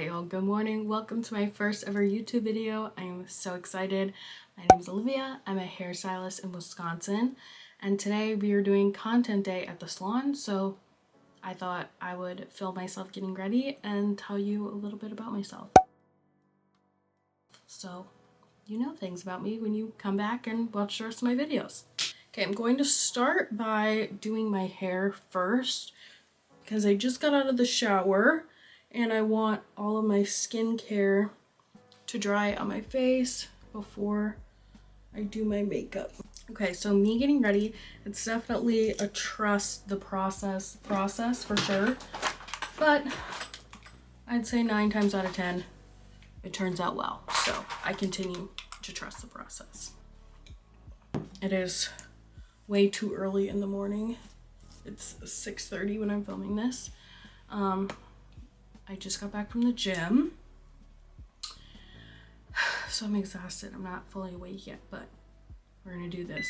Alright y'all, good morning. Welcome to my first ever YouTube video. I am so excited. My name is Olivia. I'm a hairstylist in Wisconsin, and today we are doing content day at the salon, so I thought I would film myself getting ready and tell you a little bit about myself. So you know things about me when you come back and watch the rest of my videos. Okay, I'm going to start by doing my hair first because I just got out of the shower and I want all of my skincare to dry on my face before I do my makeup. Okay, so me getting ready, it's definitely a trust the process for sure, but I'd say 9 times out of 10 it turns out well, so I continue to trust the process. It is way too early in the morning. It's 6:30 when I'm filming this. I just got back from the gym, so I'm exhausted. I'm not fully awake yet, but we're gonna do this.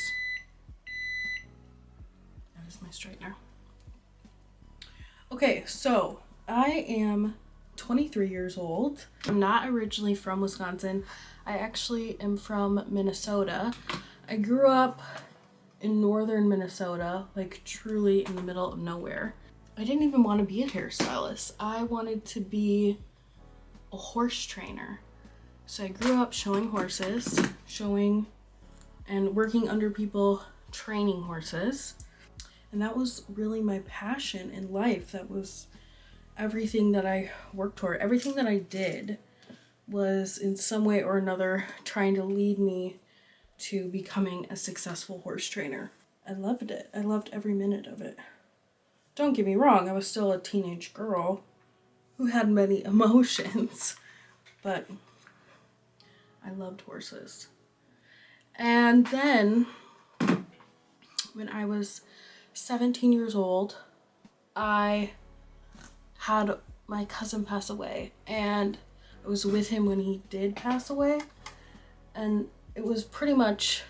That is my straightener. Okay, so I am 23 years old. I'm not originally from Wisconsin. I actually am from Minnesota. I grew up in northern Minnesota, like truly in the middle of nowhere. I didn't even want to be a hairstylist. I wanted to be a horse trainer. So I grew up showing horses, showing and working under people, training horses. And that was really my passion in life. That was everything that I worked toward. Everything that I did was in some way or another trying to lead me to becoming a successful horse trainer. I loved it. I loved every minute of it. Don't get me wrong, I was still a teenage girl who had many emotions, but I loved horses. And then when I was 17 years old, I had my cousin pass away, and I was with him when he did pass away, and it was pretty much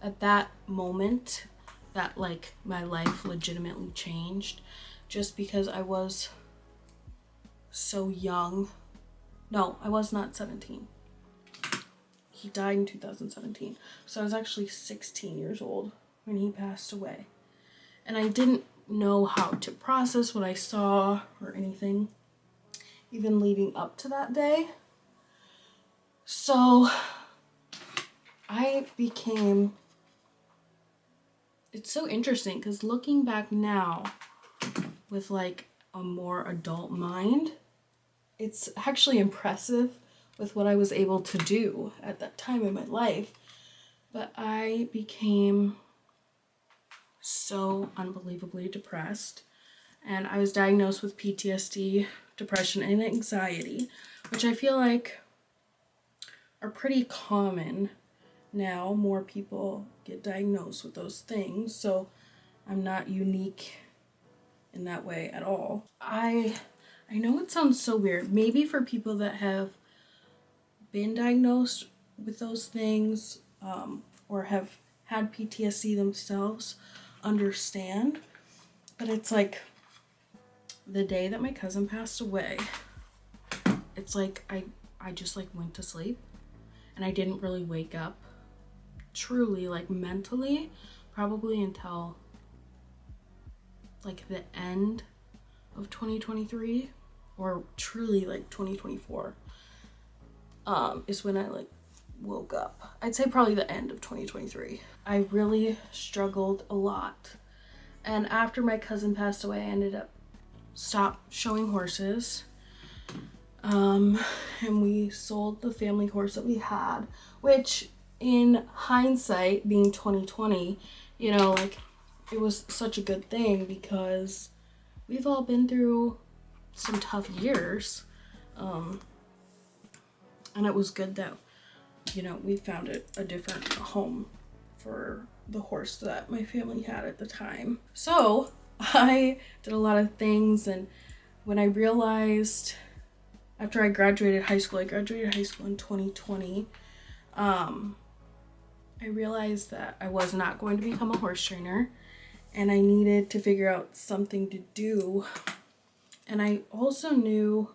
at that moment that like my life legitimately changed, just because I was so young. No, I was not 17. He died in 2017. So I was actually 16 years old when he passed away. And I didn't know how to process what I saw or anything, even leading up to that day. So I became, it's so interesting because looking back now with like a more adult mind, it's actually impressive with what I was able to do at that time in my life. But I became so unbelievably depressed, and I was diagnosed with PTSD, depression, and anxiety, which I feel like are pretty common now. More people get diagnosed with those things, so I'm not unique in that way at all. I know it sounds so weird. Maybe for people that have been diagnosed with those things or have had PTSD themselves understand, but it's like the day that my cousin passed away, it's like I just like went to sleep and I didn't really wake up truly like mentally probably until like the end of 2023, or truly like 2024 is when I like woke up. I'd say probably the end of 2023. I really struggled a lot, and after my cousin passed away I ended up stopped showing horses, and we sold the family horse that we had, which in hindsight, being 2020, you know, like it was such a good thing because we've all been through some tough years, and it was good that, you know, we found a different home for the horse that my family had at the time. So I did a lot of things, and when I realized, after I graduated high school in 2020, I realized that I was not going to become a horse trainer, and I needed to figure out something to do. And I also knew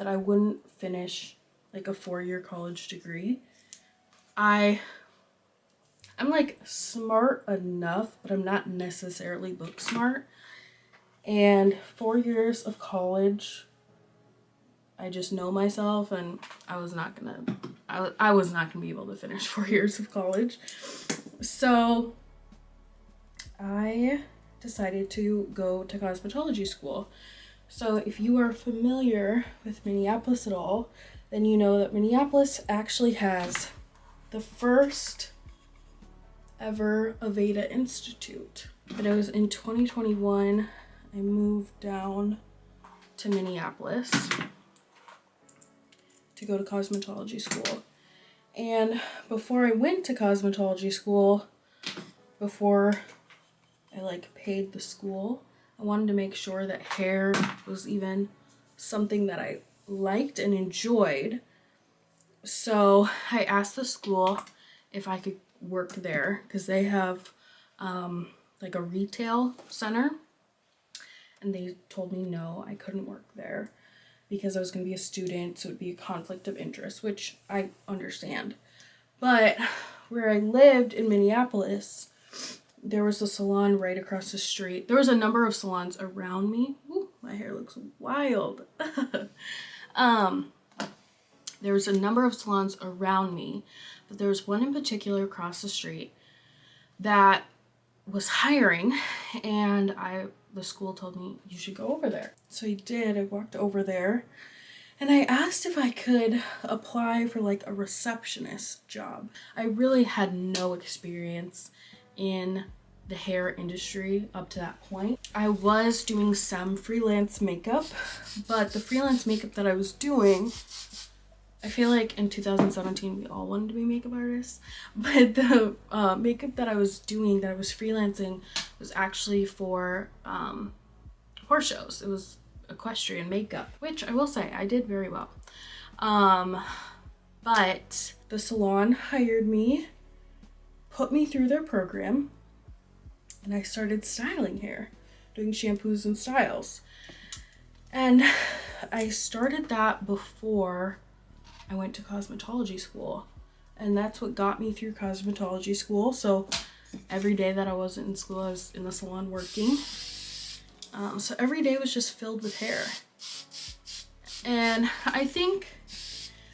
that I wouldn't finish like a 4-year college degree. I'm like smart enough, but I'm not necessarily book smart. And 4 years of college, I just know myself, and I was not gonna be able to finish 4 years of college. So I decided to go to cosmetology school. So if you are familiar with Minneapolis at all, then you know that Minneapolis actually has the first ever Aveda Institute. But it was in 2021, I moved down to Minneapolis to go to cosmetology school. And before I went to cosmetology school, before I like paid the school, I wanted to make sure that hair was even something that I liked and enjoyed. So I asked the school if I could work there, because they have like a retail center, and they told me no, I couldn't work there because I was going to be a student, so it would be a conflict of interest, which I understand. But where I lived in Minneapolis, there was a salon right across the street. There was a number of salons around me. Ooh, my hair looks wild. There was a number of salons around me, but there was one in particular across the street that was hiring, and the school told me, you should go over there. So I did. I walked over there, and I asked if I could apply for like a receptionist job. I really had no experience in the hair industry up to that point. I was doing some freelance makeup, but the freelance makeup that I was doing, I feel like in 2017 we all wanted to be makeup artists, but the makeup that I was doing, that I was freelancing, was actually for horse shows. It was equestrian makeup, which I will say I did very well. But the salon hired me, put me through their program, and I started styling hair, doing shampoos and styles. And I started that before I went to cosmetology school, and that's what got me through cosmetology school. So every day that I wasn't in school, I was in the salon working. So every day was just filled with hair. And I think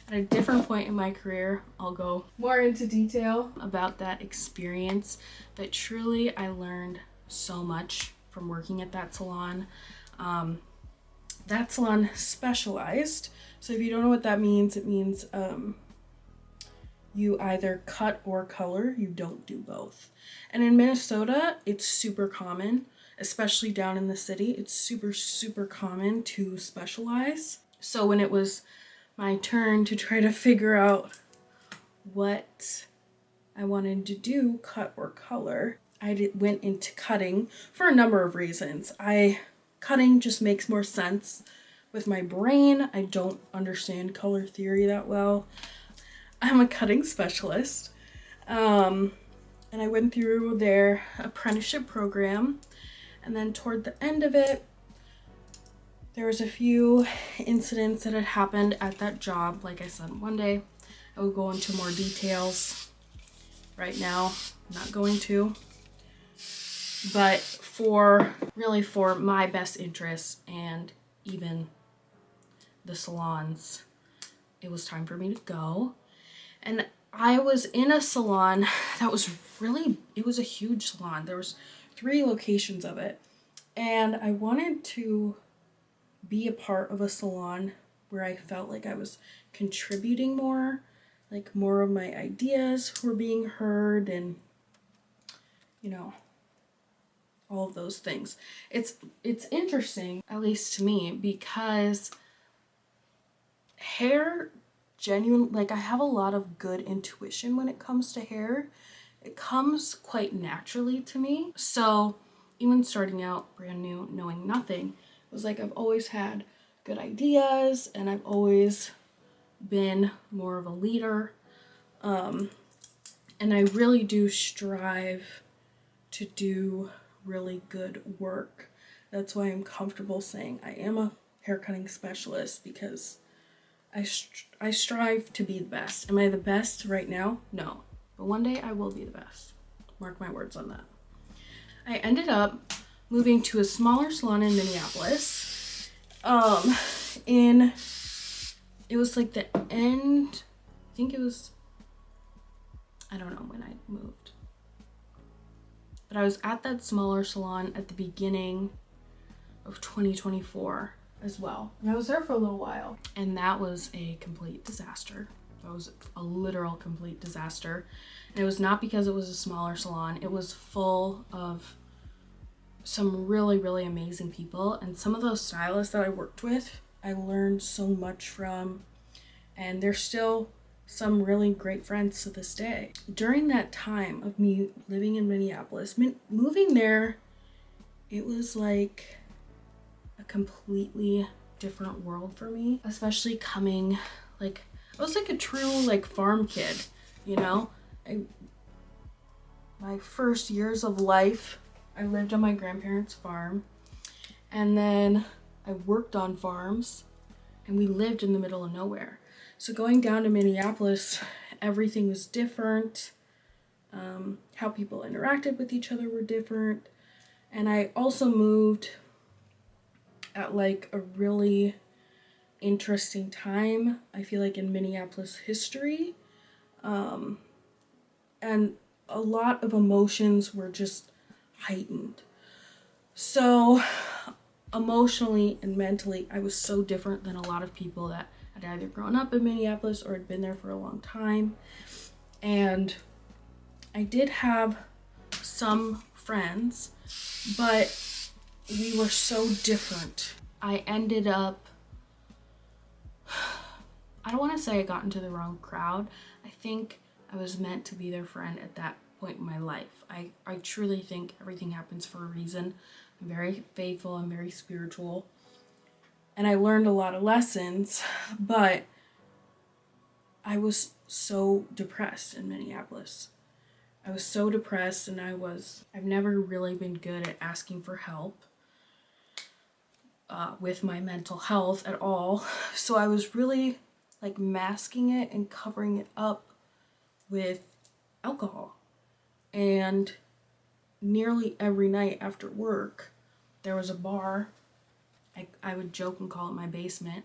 at a different point in my career, I'll go more into detail about that experience, but truly I learned so much from working at that salon. That salon specialized. So if you don't know what that means, it means you either cut or color. You don't do both. And in Minnesota, it's super common, especially down in the city. It's super, super common to specialize. So when it was my turn to try to figure out what I wanted to do, cut or color, I went into cutting for a number of reasons. Cutting just makes more sense with my brain. I don't understand color theory that well. I'm a cutting specialist. And I went through their apprenticeship program. And then toward the end of it, there was a few incidents that had happened at that job. Like I said, one day I will go into more details. Right now, I'm not going to. But for my best interests and even the salons, it was time for me to go. And I was in a salon that was it was a huge salon. There was 3 locations of it. And I wanted to be a part of a salon where I felt like I was contributing more, like more of my ideas were being heard, and all of those things. It's interesting, at least to me, because hair I have a lot of good intuition when it comes to hair. It comes quite naturally to me. So even starting out brand new, knowing nothing, it was like I've always had good ideas, and I've always been more of a leader. And I really do strive to do really good work. That's why I'm comfortable saying I am a haircutting specialist, because I strive to be the best. Am I the best right now? No. But one day I will be the best. Mark my words on that. I ended up moving to a smaller salon in Minneapolis. It was like the end, I think it was, I don't know when I moved. But I was at that smaller salon at the beginning of 2024 as well. And I was there for a little while. And that was a complete disaster. That was a literal complete disaster. And it was not because it was a smaller salon. It was full of some really, really amazing people. And some of those stylists that I worked with, I learned so much from. And they're still some really great friends to this day. During that time of me living in Minneapolis, moving there, it was like a completely different world for me, especially coming, like, I was like a true like farm kid, you know? My first years of life, I lived on my grandparents' farm, and then I worked on farms, and we lived in the middle of nowhere. So going down to Minneapolis, everything was different. How people interacted with each other were different. And I also moved at like a really interesting time, I feel like, in Minneapolis history. And a lot of emotions were just heightened. So emotionally and mentally, I was so different than a lot of people that had either grown up in Minneapolis or had been there for a long time. And I did have some friends, but we were so different. I ended up, I don't want to say I got into the wrong crowd. I think I was meant to be their friend at that point in my life. I truly think everything happens for a reason. I'm very faithful, I'm very spiritual. And I learned a lot of lessons, but I was so depressed in Minneapolis. I was so depressed, and I've never really been good at asking for help with my mental health at all. So I was really like masking it and covering it up with alcohol. And nearly every night after work, there was a bar. I would joke and call it my basement,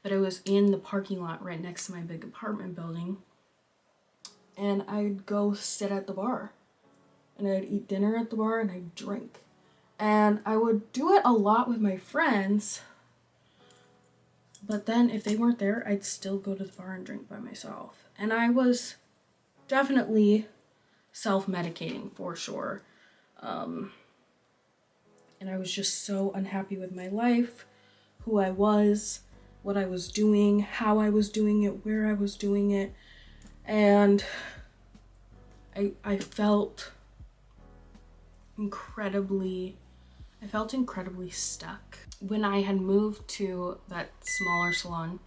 but it was in the parking lot right next to my big apartment building. And I'd go sit at the bar, and I'd eat dinner at the bar, and I'd drink. And I would do it a lot with my friends, but then if they weren't there, I'd still go to the bar and drink by myself. And I was definitely self-medicating for sure. And I was just so unhappy with my life, who I was, what I was doing, how I was doing it, where I was doing it. And I felt incredibly stuck. When I had moved to that smaller salon,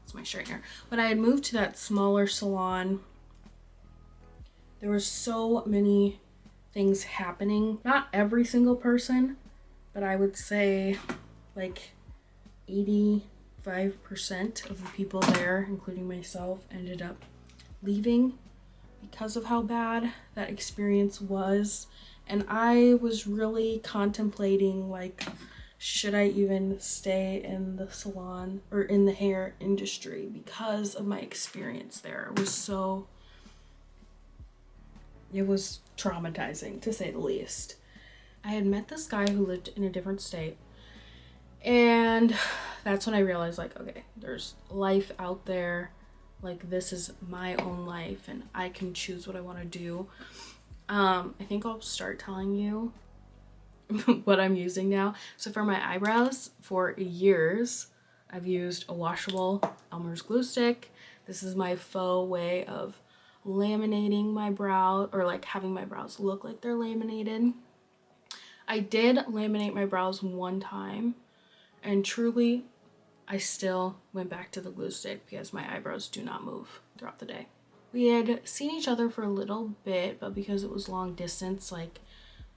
it's my shirt here. When I had moved to that smaller salon, there were so many things happening. Not every single person, but I would say like 85% of the people there, including myself, ended up leaving because of how bad that experience was. And I was really contemplating, like, should I even stay in the salon or in the hair industry because of my experience there. It was traumatizing, to say the least. I had met this guy who lived in a different state, and that's when I realized, like, okay, there's life out there. Like, this is my own life, and I can choose what I want to do. I think I'll start telling you what I'm using now. So for my eyebrows, for years, I've used a washable Elmer's glue stick. This is my faux way of laminating my brow, or like having my brows look like they're laminated. I did laminate my brows one time, and truly I still went back to the glue stick because my eyebrows do not move throughout the day. We had seen each other for a little bit, but because it was long distance, like,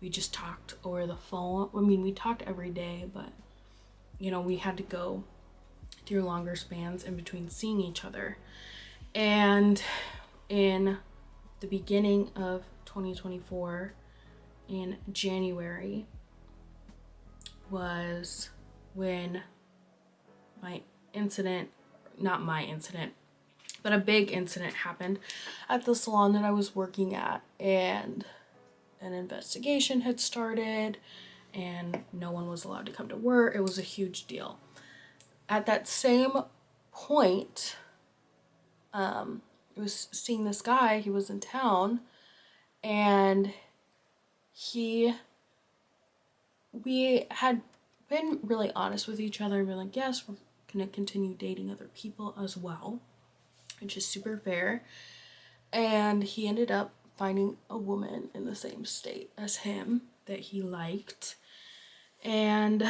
we just talked over the phone. I mean, we talked every day, but, you know, we had to go through longer spans in between seeing each other. And in the beginning of 2024, in January, was when my incident, not my incident, but a big incident happened at the salon that I was working at, and an investigation had started and no one was allowed to come to work. It was a huge deal. At that same point, I was seeing this guy. He was in town, and we had been really honest with each other and been like, yes, we're gonna continue dating other people as well, which is super fair. And he ended up finding a woman in the same state as him that he liked. And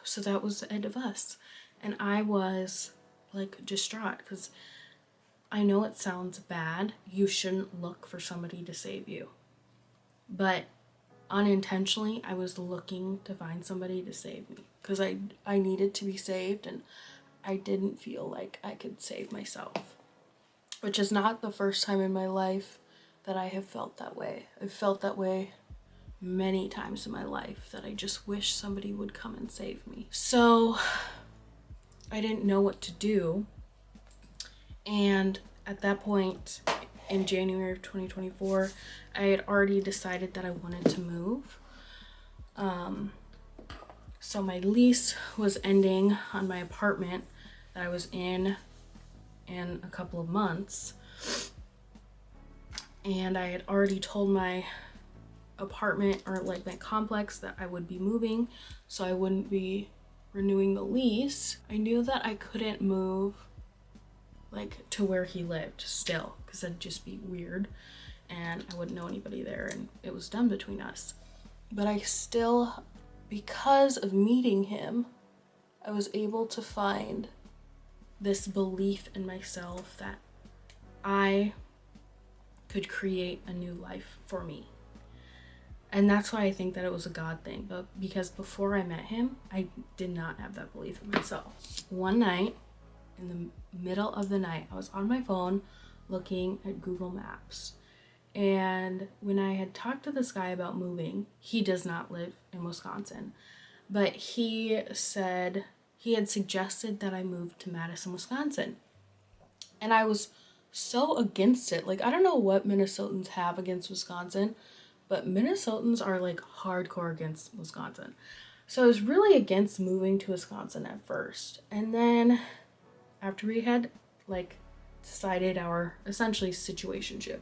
so that was the end of us. And I was like distraught because I know it sounds bad. You shouldn't look for somebody to save you. But unintentionally, I was looking to find somebody to save me because I needed to be saved, and I didn't feel like I could save myself, which is not the first time in my life that I have felt that way. I've felt that way many times in my life, that I just wish somebody would come and save me. So I didn't know what to do. And at that point, in January of 2024, I had already decided that I wanted to move. So my lease was ending on my apartment that I was in a couple of months. And I had already told my apartment, or like my complex, that I would be moving, so I wouldn't be renewing the lease. I knew that I couldn't move like to where he lived still, because that'd just be weird and I wouldn't know anybody there, and it was done between us. But I still, because of meeting him, I was able to find this belief in myself that I could create a new life for me. And that's why I think that it was a God thing, but because before I met him, I did not have that belief in myself. One night, in the middle of the night, I was on my phone looking at Google Maps. And when I had talked to this guy about moving, he does not live in Wisconsin, but he said he had suggested that I move to Madison, Wisconsin. And I was so against it. Like, I don't know what Minnesotans have against Wisconsin, but Minnesotans are like hardcore against Wisconsin. So I was really against moving to Wisconsin at first. And then after we had like decided our essentially situationship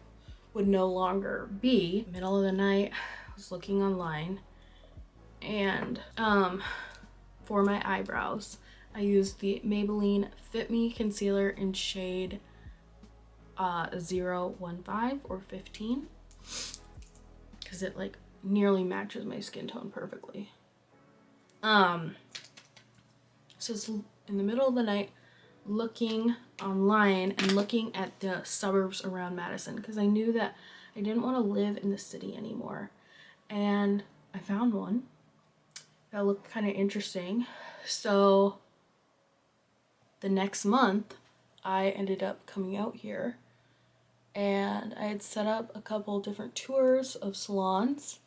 would no longer be, middle of the night, I was looking online, and for my eyebrows, I used the Maybelline Fit Me concealer in shade 015 or 15, because it like nearly matches my skin tone perfectly. So it's in the middle of the night, looking online and looking at the suburbs around Madison, because I knew that I didn't want to live in the city anymore. And I found one that looked kind of interesting. So the next month, I ended up coming out here, and I had set up a couple different tours of salons,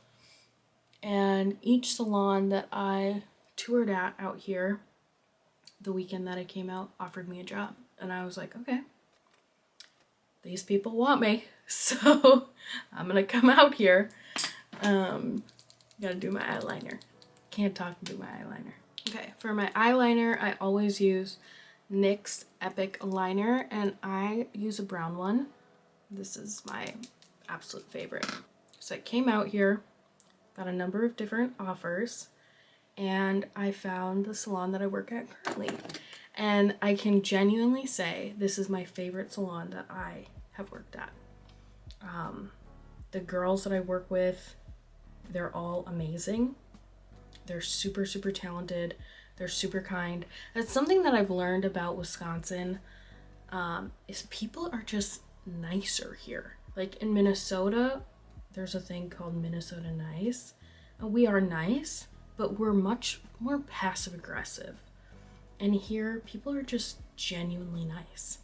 and each salon that I toured at out here the weekend that I came out offered me a job. And I was like, okay, these people want me, so I'm gonna come out here. Gotta do my eyeliner. Can't talk and do my eyeliner. Okay, for my eyeliner, I always use NYX Epic Liner, and I use a brown one. This is my absolute favorite. So I came out here, got a number of different offers, and I found the salon that I work at currently. And I can genuinely say this is my favorite salon that I have worked at. The girls that I work with, they're all amazing. They're super, super talented. They're super kind. That's something that I've learned about Wisconsin, is people are just nicer here. Like in Minnesota, there's a thing called Minnesota Nice. And we are nice, but we're much more passive aggressive. And here, people are just genuinely nice.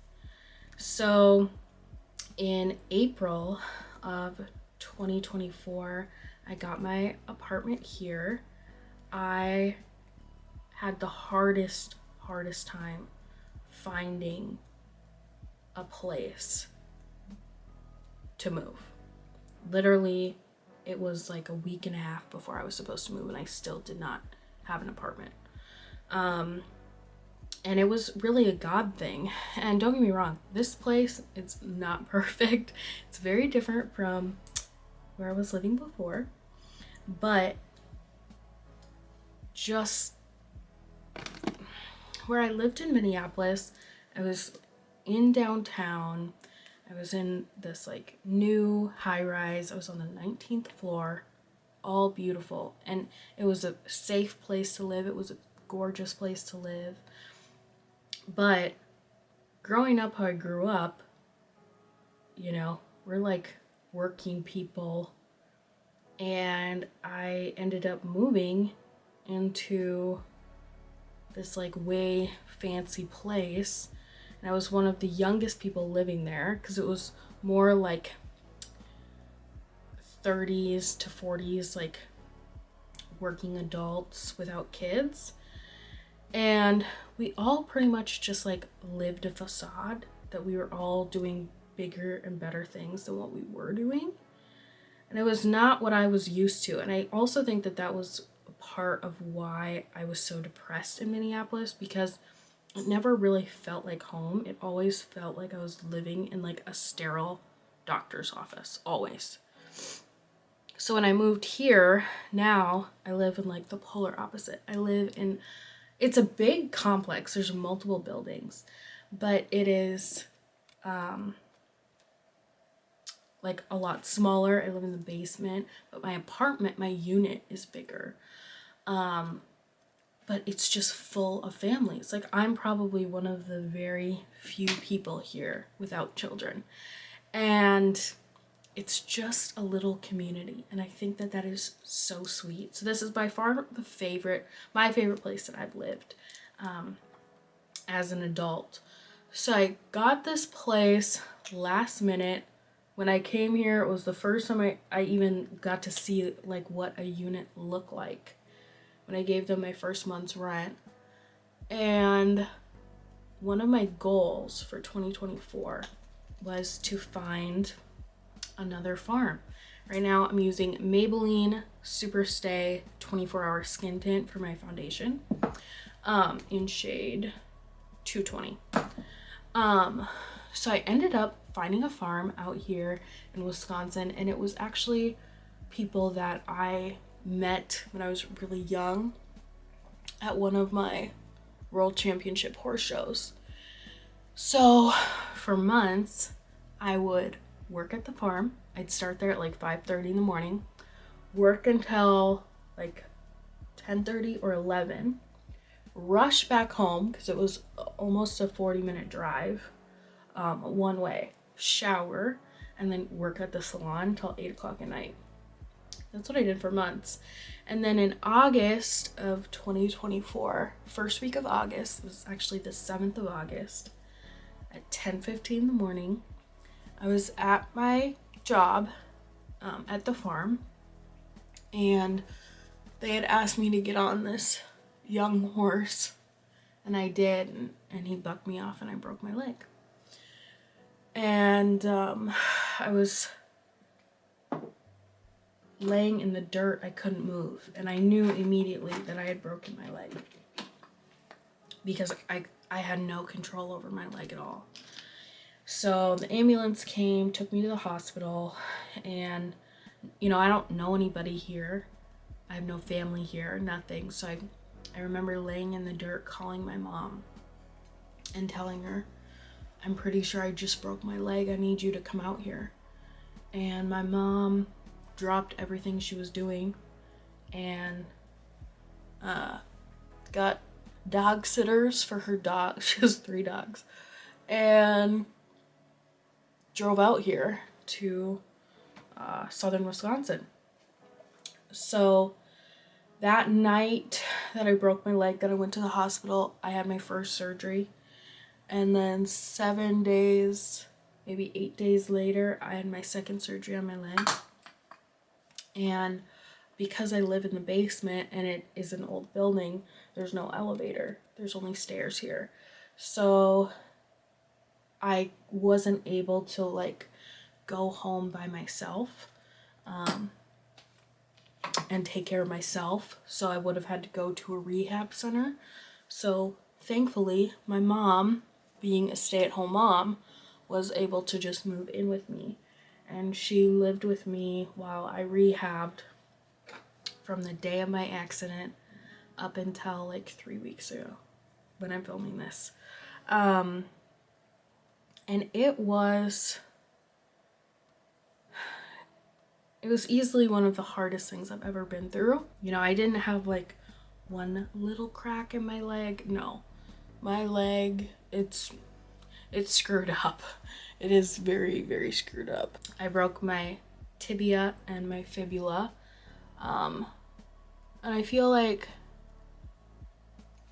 So in April of 2024, I got my apartment here. I had the hardest time finding a place to move. Literally, it was like a week and a half before I was supposed to move, and I still did not have an apartment. And it was really a God thing. And don't get me wrong, this place, it's not perfect. It's very different from where I was living before. But just where I lived in Minneapolis, I was in downtown. I was in this like new high rise. I was on the 19th floor, all beautiful. And it was a safe place to live. It was a gorgeous place to live. But growing up how I grew up, you know, we're like working people. And I ended up moving into this like way fancy place. And I was one of the youngest people living there because it was more like 30s to 40s, like working adults without kids. And we all pretty much just like lived a facade that we were all doing bigger and better things than what we were doing. And it was not what I was used to. And I also think that that was a part of why I was so depressed in Minneapolis, because it never really felt like home. It always felt like I was living in like a sterile doctor's office, always. So when I moved here, now I live in like the polar opposite. I live in, it's a big complex. There's multiple buildings, but it is like a lot smaller. I live in the basement, but my apartment, my unit is bigger. But it's just full of families. Like I'm probably one of the very few people here without children. And it's just a little community. And I think that that is so sweet. So this is by far my favorite place that I've lived as an adult. So I got this place last minute. When I came here, it was the first time I even got to see like what a unit looked like when I gave them my first month's rent. And one of my goals for 2024 was to find another farm. Right now I'm using Maybelline Superstay 24-hour skin tint for my foundation in shade 220. So I ended up finding a farm out here in Wisconsin, and it was actually people that I met when I was really young at one of my world championship horse shows. So for months I would work at the farm. I'd start there at like 5:30 in the morning, work until like 10:30 or 11, rush back home because it was almost a 40-minute drive one way, shower, and then work at the salon until 8 o'clock at night. That's what I did for months. And then in August of 2024, first week of August, it was actually the 7th of August, at 10:15 in the morning, I was at my job at the farm, and they had asked me to get on this young horse, and I did, and he bucked me off and I broke my leg. And I was laying in the dirt. I couldn't move, and I knew immediately that I had broken my leg because I had no control over my leg at all. So the ambulance came, took me to the hospital, and you know, I don't know anybody here. I have no family here, nothing. So I remember laying in the dirt, calling my mom and telling her, I'm pretty sure I just broke my leg. I need you to come out here. And my mom dropped everything she was doing and got dog sitters for her dog. She has 3 dogs. And drove out here to southern Wisconsin. So That night that I broke my leg, that I went to the hospital, I had my first surgery. And then 7 days, maybe 8 days later, I had my second surgery on my leg. And because I live in the basement and it is an old building, there's no elevator. There's only stairs here. So I wasn't able to like go home by myself and take care of myself. So I would have had to go to a rehab center. So thankfully, my mom, being a stay-at-home mom, was able to just move in with me. And she lived with me while I rehabbed from the day of my accident up until like 3 weeks ago when I'm filming this. And it was easily one of the hardest things I've ever been through. You know, I didn't have like one little crack in my leg. No, my leg, it's screwed up. It is very, very screwed up. I broke my tibia and my fibula. And I feel like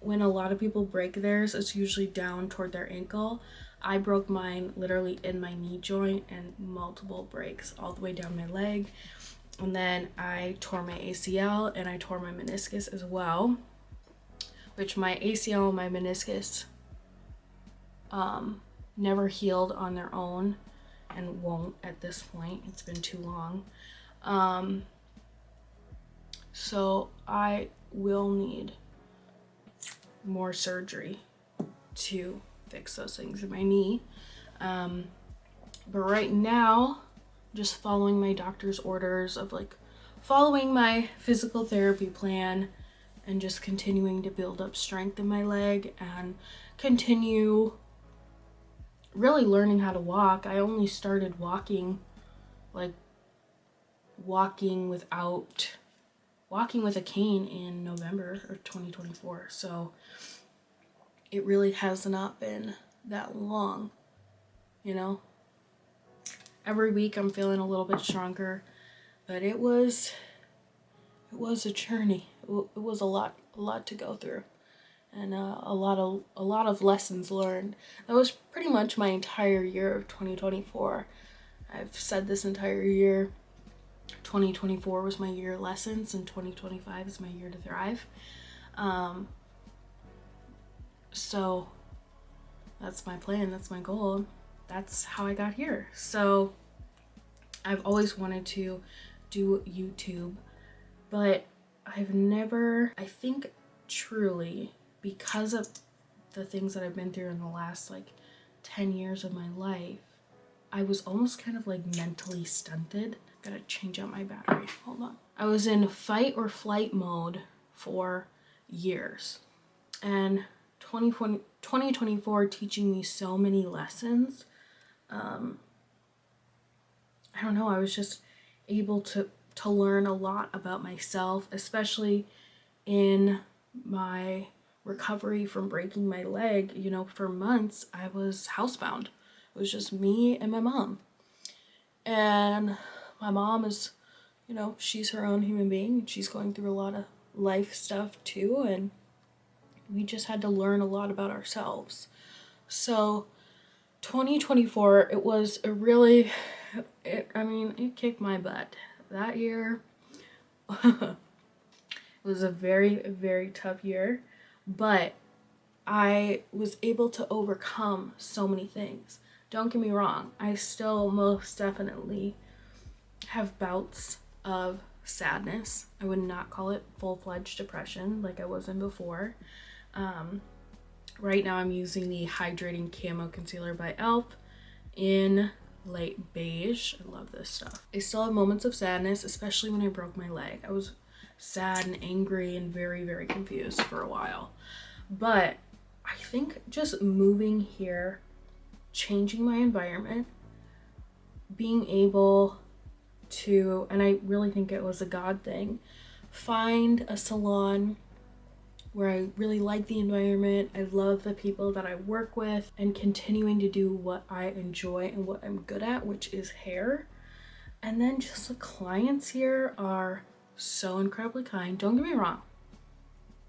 when a lot of people break theirs, it's usually down toward their ankle. I broke mine literally in my knee joint and multiple breaks all the way down my leg. And then I tore my ACL and I tore my meniscus as well, which my ACL and my meniscus never healed on their own and won't at this point. It's been too long. So I will need more surgery to fix those things in my knee. But right now, just following my doctor's orders of like following my physical therapy plan and just continuing to build up strength in my leg and continue really learning how to walk. I only started walking with a cane in November of 2024. So it really has not been that long, you know? Every week I'm feeling a little bit stronger, but it was a journey. It was a lot to go through, and a lot of lessons learned. That was pretty much my entire year of 2024. I've said this entire year, 2024 was my year of lessons, and 2025 is my year to thrive. So that's my plan. That's my goal. That's how I got here. So I've always wanted to do YouTube, but I've never, I think truly, because of the things that I've been through in the last like 10 years of my life, I was almost kind of like mentally stunted. Gotta change out my battery. Hold on. I was in fight or flight mode for years. And 2024 teaching me so many lessons. I don't know, I was just able to learn a lot about myself, especially in my recovery from breaking my leg. You know, for months I was housebound. It was just me and my mom. And my mom is, you know, she's her own human being. She's going through a lot of life stuff too, and we just had to learn a lot about ourselves. So 2024, it was a really, it kicked my butt. That year, it was a very, very tough year, but I was able to overcome so many things. Don't get me wrong, I still most definitely have bouts of sadness. I would not call it full-fledged depression like I was in before. Right now I'm using the Hydrating Camo Concealer by e.l.f. in light beige. I love this stuff. I still have moments of sadness, especially when I broke my leg. I was sad and angry and very, very confused for a while. But I think just moving here, changing my environment, being able to, and I really think it was a God thing, find a salon where I really like the environment, I love the people that I work with, and continuing to do what I enjoy and what I'm good at, which is hair. And then just the clients here are so incredibly kind. Don't get me wrong.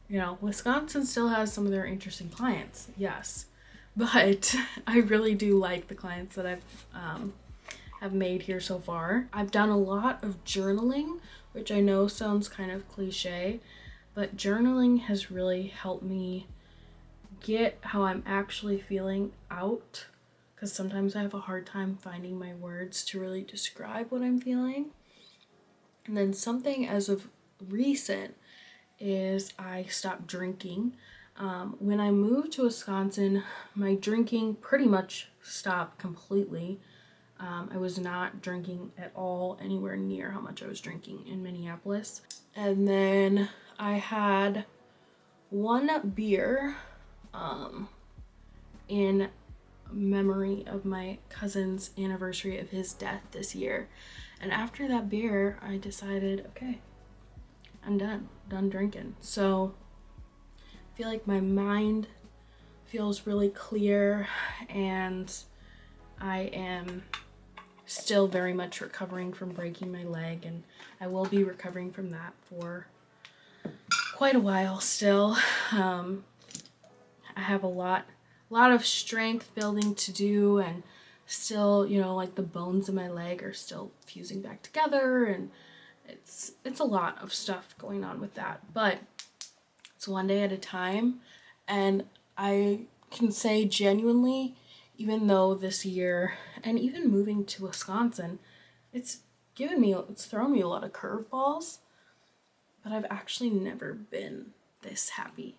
You know, Wisconsin still has some of their interesting clients, yes. But I really do like the clients that have made here so far. I've done a lot of journaling, which I know sounds kind of cliche, but journaling has really helped me get how I'm actually feeling out, because sometimes I have a hard time finding my words to really describe what I'm feeling. And then something as of recent is I stopped drinking. When I moved to Wisconsin, my drinking pretty much stopped completely. I was not drinking at all, anywhere near how much I was drinking in Minneapolis. And then I had one beer in memory of my cousin's anniversary of his death this year. And after that beer, I decided, okay, I'm done drinking. So I feel like my mind feels really clear, and I am still very much recovering from breaking my leg, and I will be recovering from that for quite a while still. I have a lot of strength building to do, and still, you know, like the bones in my leg are still fusing back together, and it's a lot of stuff going on with that, but it's one day at a time. And I can say genuinely, even though this year and even moving to Wisconsin, it's thrown me a lot of curveballs, but I've actually never been this happy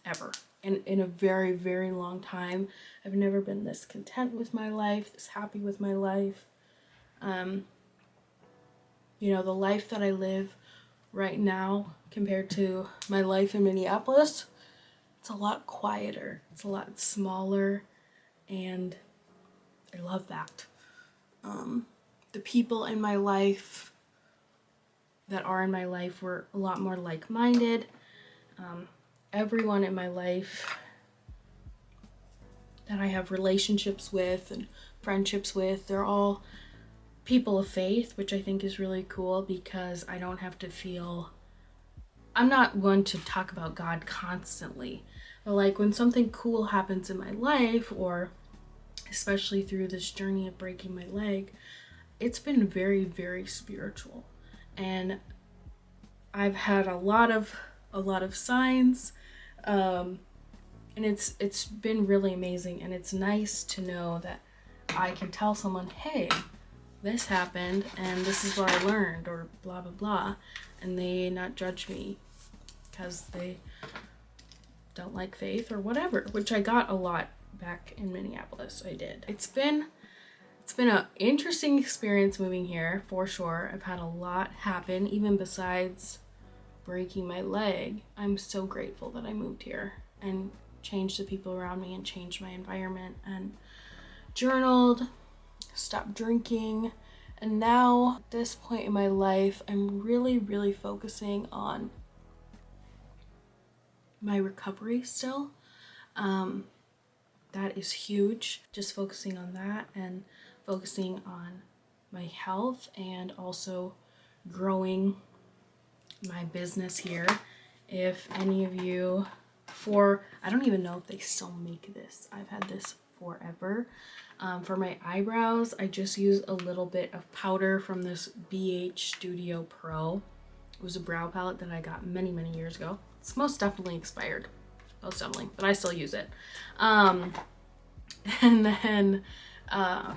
ever. In a very, very long time. I've never been this content with my life, this happy with my life. You know, the life that I live right now compared to my life in Minneapolis, it's a lot quieter, it's a lot smaller, and I love that. The people in my life that are in my life were a lot more like-minded. Everyone in my life that I have relationships with and friendships with, they're all people of faith, which I think is really cool, because I don't have to feel, I'm not one to talk about God constantly, but like when something cool happens in my life, or especially through this journey of breaking my leg, it's been very, very spiritual. And I've had a lot of signs, and it's been really amazing. And it's nice to know that I can tell someone, hey, this happened and this is what I learned, or blah blah blah, and they not judge me because they don't like faith or whatever, which I got a lot back in Minneapolis. I did. It's been an interesting experience moving here, for sure. I've had a lot happen, even besides breaking my leg. I'm so grateful that I moved here and changed the people around me and changed my environment and journaled, stopped drinking. And now at this point in my life, I'm really, really focusing on my recovery still. That is huge. Just focusing on that and focusing on my health, and also growing my business here. If any of you, I don't even know if they still make this. I've had this forever. For my eyebrows, I just use a little bit of powder from this BH Studio Pro. It was a brow palette that I got many, many years ago. It's most definitely expired. Most definitely, but I still use it. And then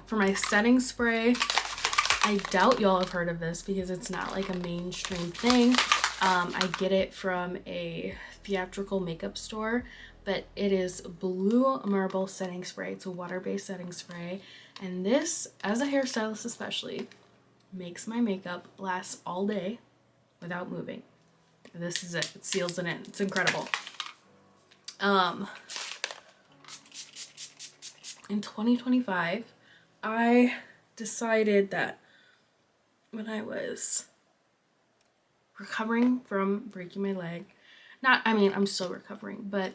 for my setting spray, I doubt y'all have heard of this because it's not like a mainstream thing. I get it from a theatrical makeup store, but it is Blue Marble setting spray. It's a water-based setting spray, and this, as a hairstylist especially, makes my makeup last all day without moving. This is it. It seals it in. It's incredible. In 2025, I decided that when I was recovering from breaking my leg, I'm still recovering, but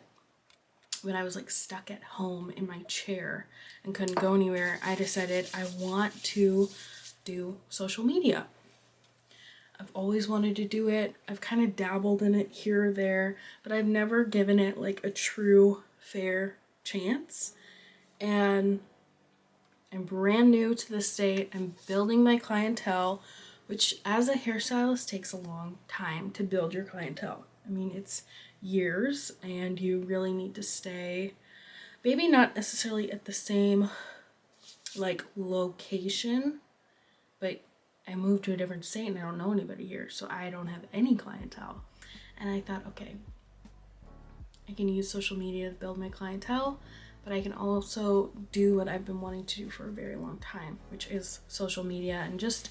when I was like stuck at home in my chair and couldn't go anywhere, I decided I want to do social media. I've always wanted to do it. I've kind of dabbled in it here or there, but I've never given it like a true fair chance. And I'm brand new to the state. I'm building my clientele, which as a hairstylist takes a long time to build your clientele. I mean, it's years, and you really need to stay, maybe not necessarily at the same like location, but I moved to a different state and I don't know anybody here, so I don't have any clientele. And I thought, okay, I can use social media to build my clientele, but I can also do what I've been wanting to do for a very long time, which is social media and just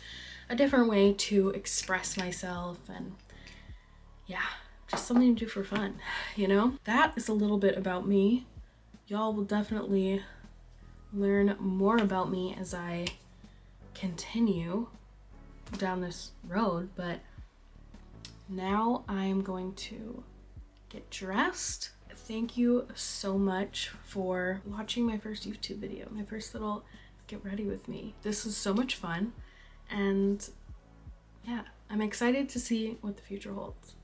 a different way to express myself, and yeah, just something to do for fun, you know? That is a little bit about me. Y'all will definitely learn more about me as I continue down this road, but now I'm going to get dressed. Thank you so much for watching my first YouTube video, my first little get ready with me. This is so much fun, and yeah, I'm excited to see what the future holds.